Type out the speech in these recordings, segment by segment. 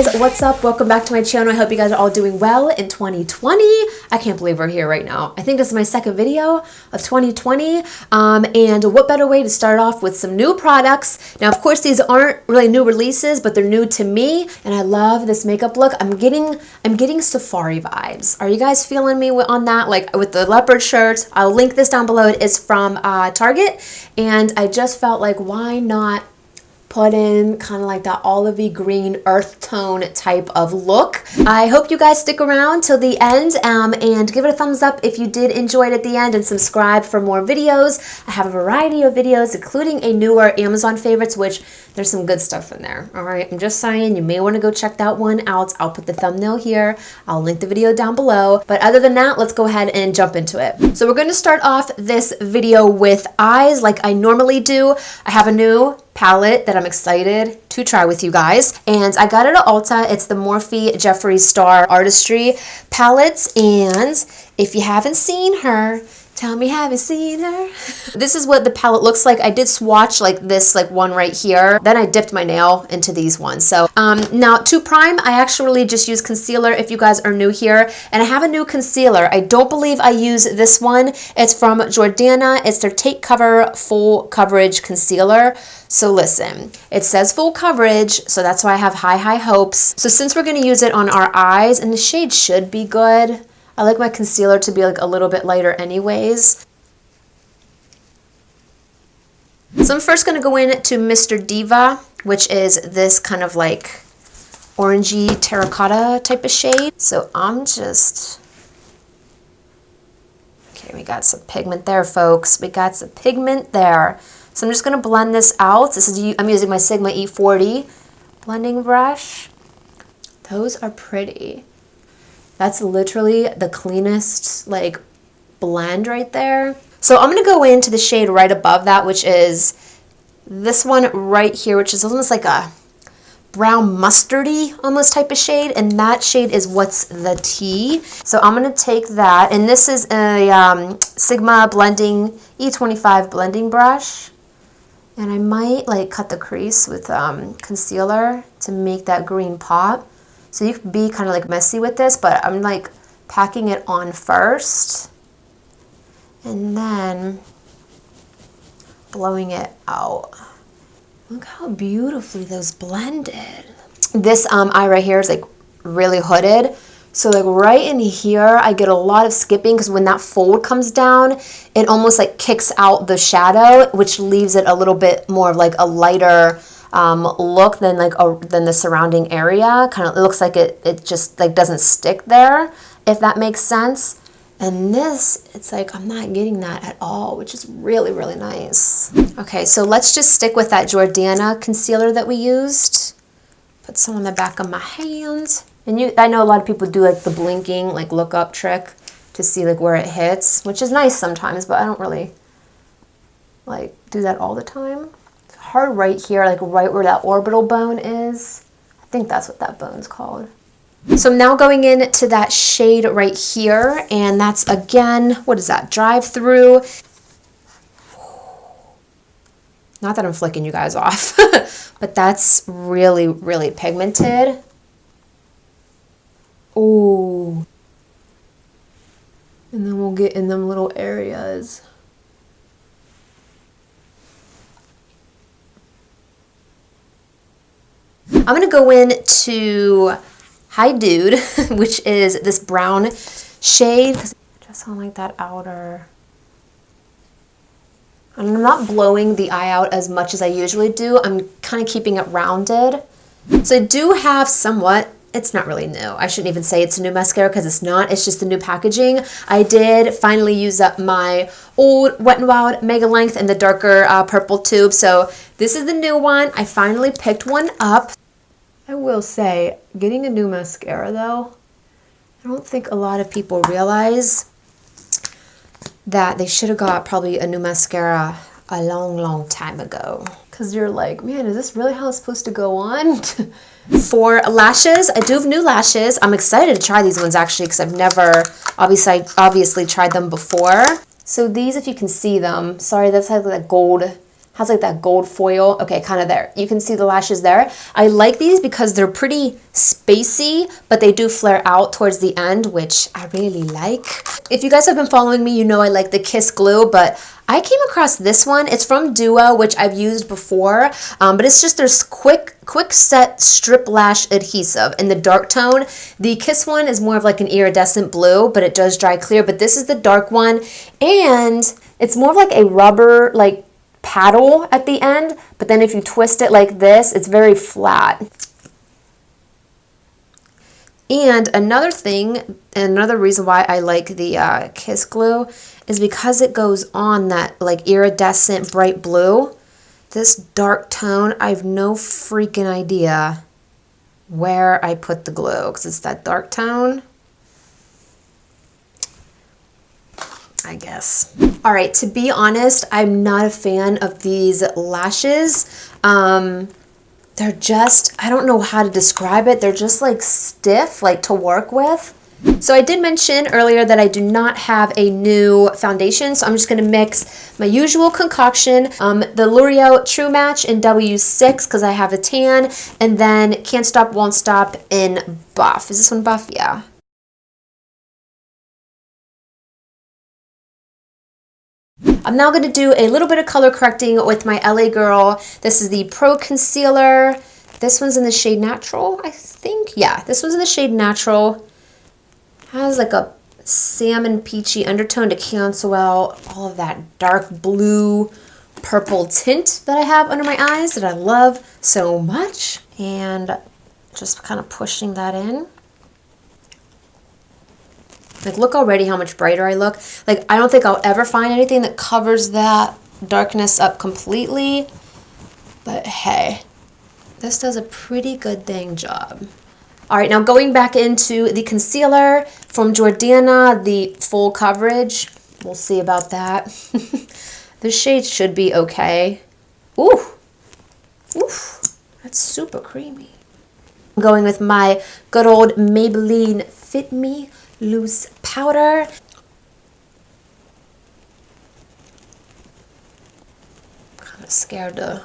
guys, what's up? Welcome back to my channel. I hope you guys are all doing well in 2020. I can't believe we're here right now. I think this is my second video of 2020. And what better way to start off with some new products. Now, of course, these aren't really new releases, but they're new to me. And I love this makeup look. I'm getting safari vibes. Are you guys feeling me on that? Like with the leopard shirt. I'll link this down below. It is from Target. And I just felt like, why not put in kind of like that olivey green earth tone type of look. I hope you guys stick around till the end and give it a thumbs up if you did enjoy it at the end, and subscribe for more videos. I have a variety of videos, including a newer Amazon favorites, which there's some good stuff in there. All right, I'm just saying, you may want to go check that one out. I'll put the thumbnail here. I'll link the video down below. But other than that, let's go ahead and jump into it. So we're going to start off this video with eyes like I normally do. I have a new palette that I'm excited to try with you guys, and I got it at Ulta. It's the Morphe Jeffree Star Artistry palette, and if you haven't seen her, tell me, haven't seen her? This is what the palette looks like. I did swatch like this, like one right here. Then I dipped my nail into these ones. So now to prime, I actually just use concealer if you guys are new here. And I have a new concealer. I don't believe I use this one. It's from Jordana. It's their Take Cover Full Coverage Concealer. So listen, it says full coverage, so that's why I have high hopes. So since we're gonna use it on our eyes, and the shade should be good, I like my concealer to be like a little bit lighter anyways. So I'm first going to go in to Mr. Diva, which is this kind of like orangey terracotta type of shade. So I'm just... Okay, we got some pigment there, folks. We got some pigment there. So I'm just going to blend this out. I'm using my Sigma E40 blending brush. Those are pretty. That's literally the cleanest like blend right there. So I'm going to go into the shade right above that, which is this one right here, which is almost like a brown mustardy almost type of shade. And that shade is What's the Tea. So I'm going to take that. And this is a Sigma blending E25 blending brush. And I might like cut the crease with concealer to make that green pop. So you can be kind of like messy with this, but I'm like packing it on first and then blowing it out. Look how beautifully those blended. This eye right here is like really hooded. So like right in here, I get a lot of skipping because when that fold comes down, it almost like kicks out the shadow, which leaves it a little bit more of like a lighter look than the surrounding area. Kind of, it looks like it just like doesn't stick there, if that makes sense. And this, it's like I'm not getting that at all, which is really, really nice. Okay, so let's just stick with that Jordana concealer that we used. Put some on the back of my hand. And I know a lot of people do like the blinking, like look up trick to see like where it hits, which is nice sometimes, but I don't really like do that all the time. Hard right here, like right where that orbital bone is. I think that's what that bone's called. So I'm now going into that shade right here, and that's again, what is that? Drive Through. Not that I'm flicking you guys off, but that's really, really pigmented. Ooh. And then we'll get in them little areas. I'm going to go into Hi Dude, which is this brown shade. Just on like that outer. And I'm not blowing the eye out as much as I usually do. I'm kind of keeping it rounded. So I do have somewhat, it's not really new. I shouldn't even say it's a new mascara because it's not. It's just the new packaging. I did finally use up my old Wet n Wild Mega Length in the darker purple tube. So this is the new one. I finally picked one up. I will say, getting a new mascara though, I don't think a lot of people realize that they should have got probably a new mascara a long time ago. Because you're like, man, is this really how it's supposed to go on? For lashes, I do have new lashes. I'm excited to try these ones actually because I've never obviously tried them before. So these, if you can see them, sorry, that's like that gold Has like that gold foil. Okay, kind of there. You can see the lashes there. I like these because they're pretty spacey, but they do flare out towards the end, which I really like. If you guys have been following me, you know I like the Kiss glue, but I came across this one. It's from Duo, which I've used before, but it's just there's quick set strip lash adhesive in the dark tone. The Kiss one is more of like an iridescent blue, but it does dry clear, but this is the dark one, and it's more of like a rubber, like paddle at the end, but then if you twist it like this, it's very flat. And another thing, another reason why I like the Kiss glue is because it goes on that like iridescent bright blue. This dark tone, I have no freaking idea where I put the glue because it's that dark tone. I guess. All right, to be honest, I'm not a fan of these lashes. They're just, I don't know how to describe it. They're just like stiff, like to work with. So I did mention earlier that I do not have a new foundation, so I'm just gonna mix my usual concoction, the L'Oreal True Match in W6 because I have a tan, and then Can't Stop, Won't Stop in Buff. Is this one Buff? Yeah. I'm now going to do a little bit of color correcting with my LA Girl. This is the Pro Concealer. This one's in the shade Natural, I think. Yeah, this one's in the shade Natural. Has like a salmon peachy undertone to cancel out all of that dark blue purple tint that I have under my eyes that I love so much. And just kind of pushing that in. Like, look already how much brighter I look. Like, I don't think I'll ever find anything that covers that darkness up completely. But hey, this does a pretty good dang job. All right, now going back into the concealer from Jordana, the full coverage. We'll see about that. This shade should be okay. Ooh, that's super creamy. I'm going with my good old Maybelline Fit Me loose powder. I'm kind of scared to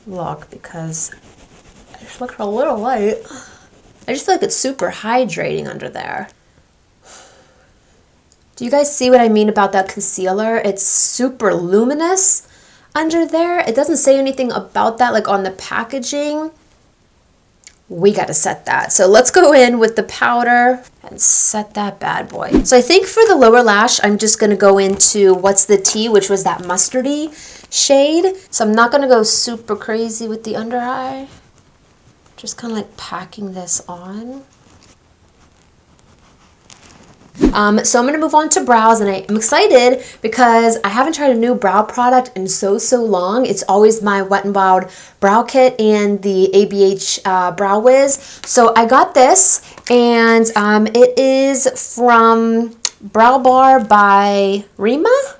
look because I just look a little light. I just feel like it's super hydrating under there. Do you guys see what I mean about that concealer? It's super luminous under there. It doesn't say anything about that like on the packaging. We got to set that. So let's go in with the powder and set that bad boy. So I think for the lower lash, I'm just going to go into What's the Tea, which was that mustardy shade. So I'm not going to go super crazy with the under eye. Just kind of like packing this on. So I'm going to move on to brows, and I'm excited because I haven't tried a new brow product in so long. It's always my Wet n Wild brow kit and the ABH Brow Wiz. So I got this, and it is from Brow Bar by Reema.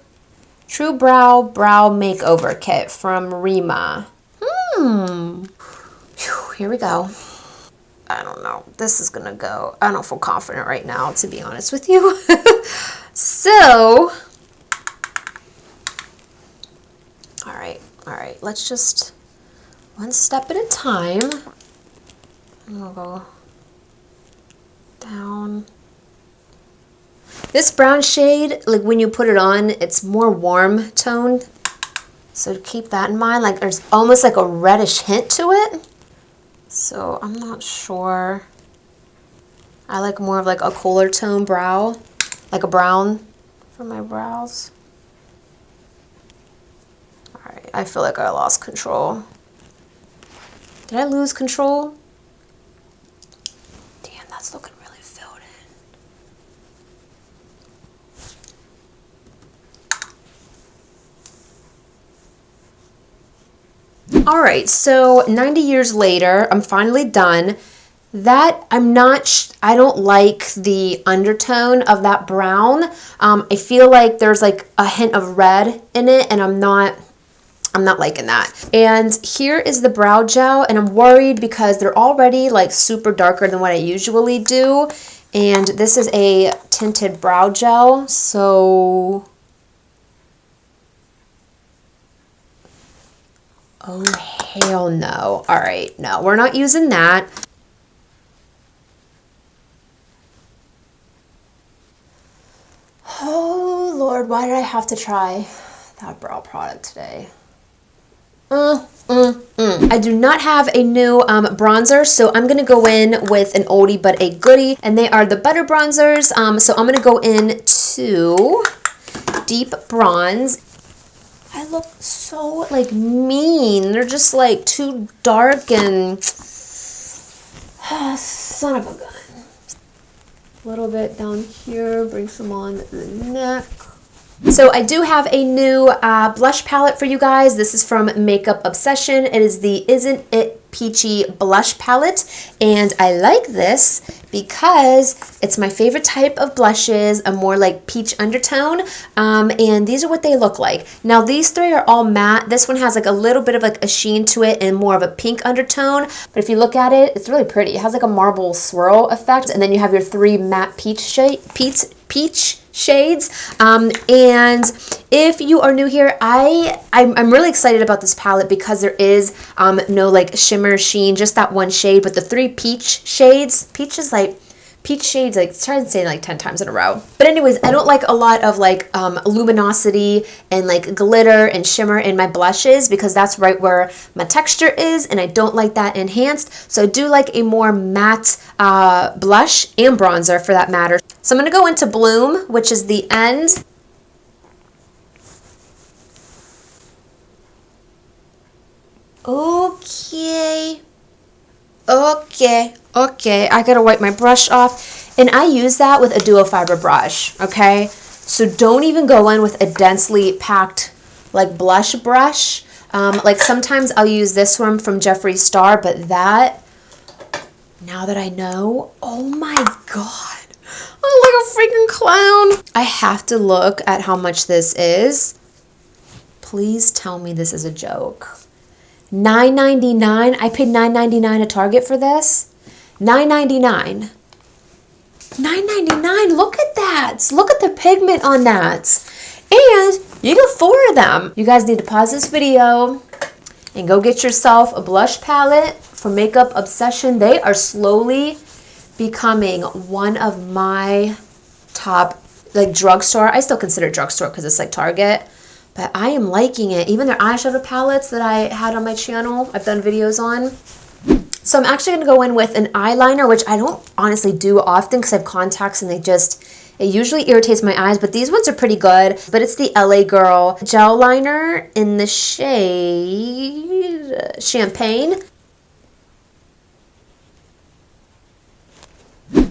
True Brow Makeover Kit from Reema. Here we go. I don't know. This is gonna go. I don't feel confident right now, to be honest with you. So, all right. Let's just one step at a time. I'm gonna go down. This brown shade, like when you put it on, it's more warm toned. So keep that in mind. Like there's almost like a reddish hint to it. So I'm not sure. I like more of like a cooler tone brow, like a brown for my brows. All right, I feel like I lost control. Did I lose control? Damn, that's looking really filled in. All right, so 90 years later, I'm finally done. That I don't like the undertone of that brown. I feel like there's like a hint of red in it, and I'm not liking that. And here is the brow gel, and I'm worried because they're already like super darker than what I usually do. And this is a tinted brow gel, so Oh, hell no. All right, no, we're not using that. Oh, Lord, why did I have to try that brow product today? I do not have a new bronzer, so I'm going to go in with an oldie but a goodie, and they are the Butter Bronzers. So I'm going to go in to Deep Bronze. I look so, like, mean. They're just, like, too dark and... son of a gun. A little bit down here, bring some on the neck. So I do have a new blush palette for you guys. This is from Makeup Obsession. It is the Isn't It Peachy blush palette, and I like this because it's my favorite type of blushes, a more like peach undertone, and these are what they look like. Now these three are all matte. This one has like a little bit of like a sheen to it and more of a pink undertone, but if you look at it, it's really pretty. It has like a marble swirl effect, and then you have your three matte peach shades. And if you are new here, I'm really excited about this palette because there is no like shimmer sheen, just that one shade, but the three peach shades, peach shades, like try to say it like 10 times in a row. But anyways, I don't like a lot of like luminosity and like glitter and shimmer in my blushes because that's right where my texture is, and I don't like that enhanced. So I do like a more matte blush and bronzer for that matter. So I'm going to go into Bloom, which is the end. Okay, I gotta wipe my brush off, and I use that with a duo fiber brush, okay? So don't even go in with a densely packed like blush brush. Like sometimes I'll use this one from Jeffree Star, but that, now that I know, oh my God, I look like a freaking clown. I have to look at how much this is. Please tell me this is a joke. $9.99. I paid $9.99 at Target for this. $9.99. $9.99. Look at that. Look at the pigment on that. And you get 4 of them. You guys need to pause this video and go get yourself a blush palette from Makeup Obsession. They are slowly becoming one of my top like drugstore. I still consider drugstore because it's like Target. But I am liking it. Even their eyeshadow palettes that I had on my channel, I've done videos on. So I'm actually going to go in with an eyeliner, which I don't honestly do often because I have contacts and it usually irritates my eyes. But these ones are pretty good. But it's the LA Girl Gel Liner in the shade Champagne.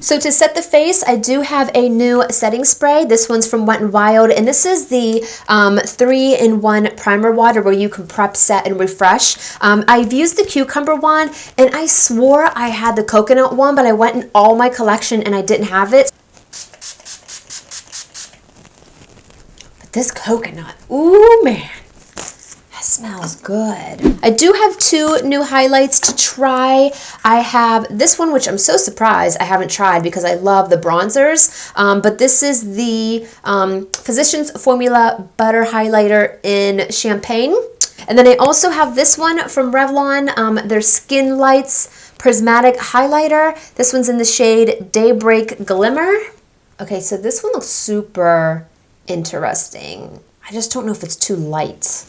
So to set the face, I do have a new setting spray. This one's from Wet n Wild, and this is the 3-in-1 primer water where you can prep, set, and refresh. I've used the cucumber one, and I swore I had the coconut one, but I went in all my collection and I didn't have it. But this coconut, ooh man. Smells good. I do have 2 new highlights to try. I have this one, which I'm so surprised I haven't tried because I love the bronzers. But this is the Physicians Formula Butter Highlighter in Champagne. And then I also have this one from Revlon, their SkinLights Prismatic Highlighter. This one's in the shade Daybreak Glimmer. Okay, so this one looks super interesting. I just don't know if it's too light.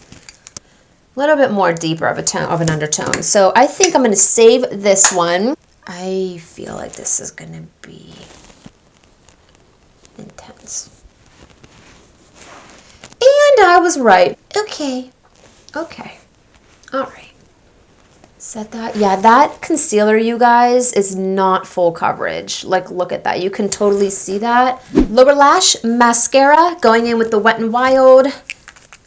A little bit more deeper of an undertone. So I think I'm going to save this one. I feel like this is going to be intense. And I was right. Okay. All right. Set that. Yeah, that concealer, you guys, is not full coverage. Like, look at that. You can totally see that. Lower Lash Mascara, going in with the Wet n Wild.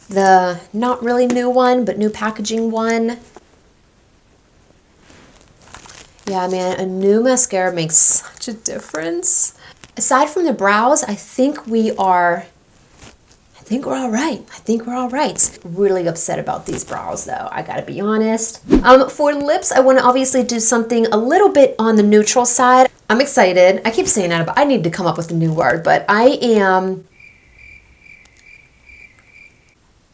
The not really new one, but new packaging one. Yeah, man, a new mascara makes such a difference. Aside from the brows, I think we're all right. Really upset about these brows though, I gotta be honest. For lips, I wanna obviously do something a little bit on the neutral side. I'm excited. I keep saying that, but I need to come up with a new word, but I am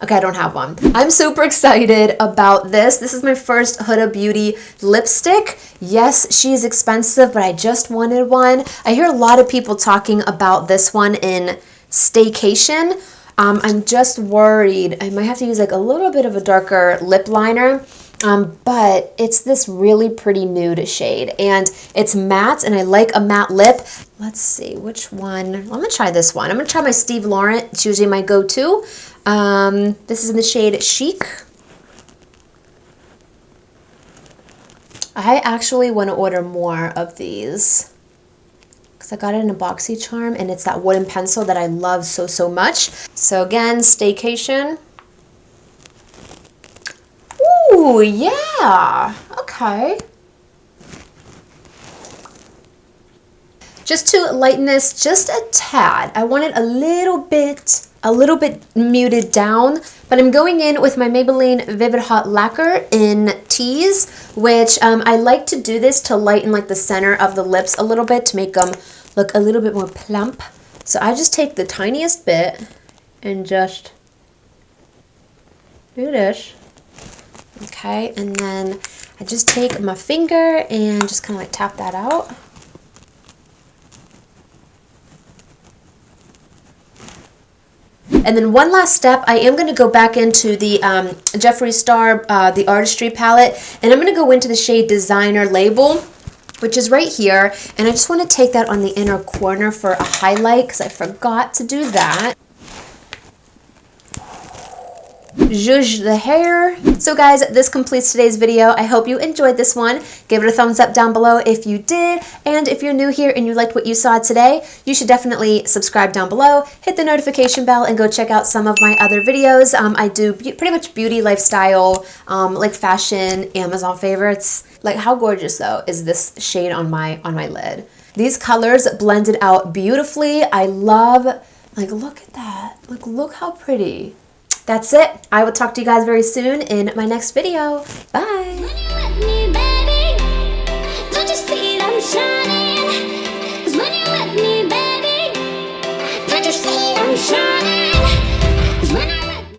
Okay, I don't have one. I'm super excited about this. This is my first Huda Beauty lipstick. Yes, she's expensive, but I just wanted one. I hear a lot of people talking about this one in Staycation. I'm just worried. I might have to use like a little bit of a darker lip liner. But it's this really pretty nude shade, and it's matte, and I like a matte lip. Let's see, which one? I'm gonna try this one. I'm gonna try my Steve Laurent. It's usually my go-to. This is in the shade Chic. I actually want to order more of these because I got it in a BoxyCharm, and it's that wooden pencil that I love so much. So again, Staycation. Ooh, yeah. Okay. Just to lighten this just a tad. I want it a little bit muted down, but I'm going in with my Maybelline Vivid Hot Lacquer in Tease, which I like to do this to lighten like the center of the lips a little bit to make them look a little bit more plump. So I just take the tiniest bit and just do this. Okay, and then I just take my finger and just kind of like tap that out. And then one last step, I am going to go back into the Jeffree Star, the Artistry palette, and I'm going to go into the shade Designer Label, which is right here, and I just want to take that on the inner corner for a highlight because I forgot to do that. Zhuzh the hair. So guys, this completes today's video. I hope you enjoyed this one. Give it a thumbs up down below if you did. And if you're new here and you liked what you saw today, you should definitely subscribe down below, hit the notification bell, and go check out some of my other videos. I do pretty much beauty, lifestyle, like fashion, Amazon favorites. Like how gorgeous though is this shade on my lid? These colors blended out beautifully. I love, like look at that. Like look how pretty. That's it. I will talk to you guys very soon in my next video. Bye.